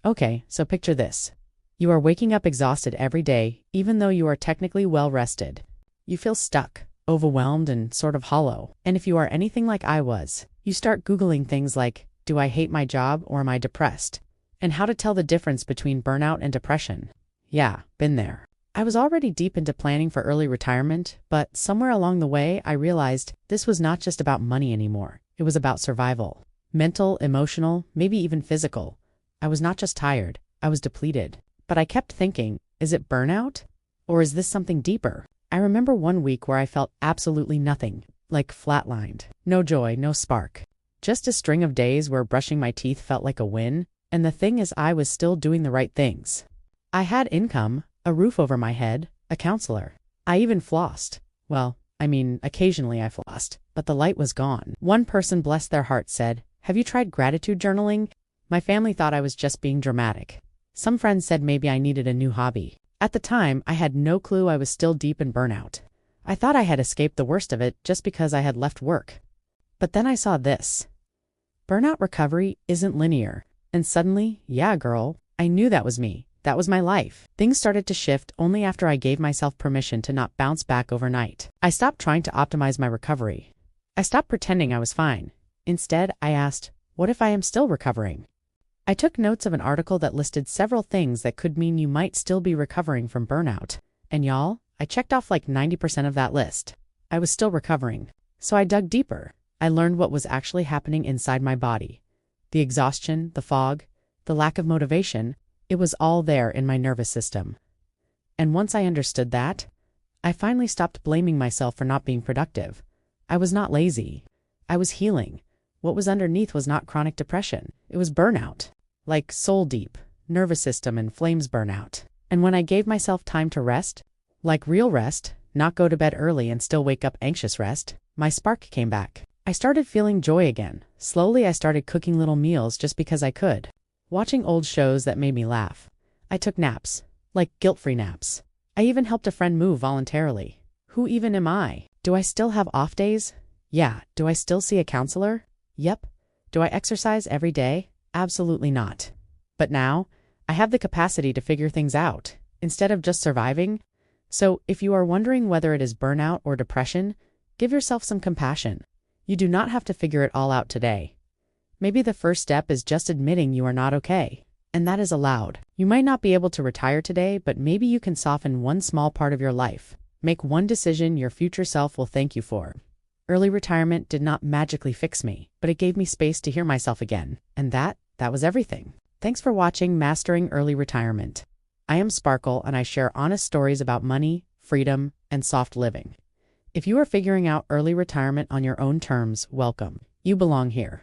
Okay, so picture this. You are waking up exhausted every day, even though you are technically well rested. You feel stuck, overwhelmed, and sort of hollow. And if you are anything like I was, you start Googling things like, do I hate my job or am I depressed? And how to tell the difference between burnout and depression. Yeah, been there. I was already deep into planning for early retirement, but somewhere along the way, I realized this was not just about money anymore. It was about survival. Mental, emotional, maybe even physical. I was not just tired, I was depleted. But I kept thinking, is it burnout? Or is this something deeper? I remember one week where I felt absolutely nothing, like flatlined. No joy, no spark. Just a string of days where brushing my teeth felt like a win, and the thing is I was still doing the right things. I had income, a roof over my head, a counselor. I even flossed. Well, occasionally I flossed, but the light was gone. One person, bless their heart, said, "Have you tried gratitude journaling?" My family thought I was just being dramatic. Some friends said maybe I needed a new hobby. At the time, I had no clue I was still deep in burnout. I thought I had escaped the worst of it just because I had left work. But then I saw this. Burnout recovery isn't linear. And suddenly, yeah, girl, I knew that was me. That was my life. Things started to shift only after I gave myself permission to not bounce back overnight. I stopped trying to optimize my recovery. I stopped pretending I was fine. Instead, I asked, what if I am still recovering? I took notes of an article that listed several things that could mean you might still be recovering from burnout. And y'all, I checked off like 90% of that list. I was still recovering. So I dug deeper. I learned what was actually happening inside my body. The exhaustion, the fog, the lack of motivation, it was all there in my nervous system. And once I understood that, I finally stopped blaming myself for not being productive. I was not lazy. I was healing. What was underneath was not chronic depression. It was burnout. Like soul deep, nervous system and flames burnout. And when I gave myself time to rest, like real rest, not go to bed early and still wake up anxious rest, my spark came back. I started feeling joy again. Slowly I started cooking little meals just because I could. Watching old shows that made me laugh. I took naps, like guilt-free naps. I even helped a friend move voluntarily. Who even am I? Do I still have off days? Yeah. Do I still see a counselor? Yep. Do I exercise every day? Absolutely not. But now, I have the capacity to figure things out, instead of just surviving. So, if you are wondering whether it is burnout or depression, give yourself some compassion. You do not have to figure it all out today. Maybe the first step is just admitting you are not okay, and that is allowed. You might not be able to retire today, but maybe you can soften one small part of your life. Make one decision your future self will thank you for. Early retirement did not magically fix me, but it gave me space to hear myself again, and that was everything. Thanks for watching Mastering Early Retirement. I am Sparkle, and I share honest stories about money, freedom, and soft living. If you are figuring out early retirement on your own terms, welcome. You belong here.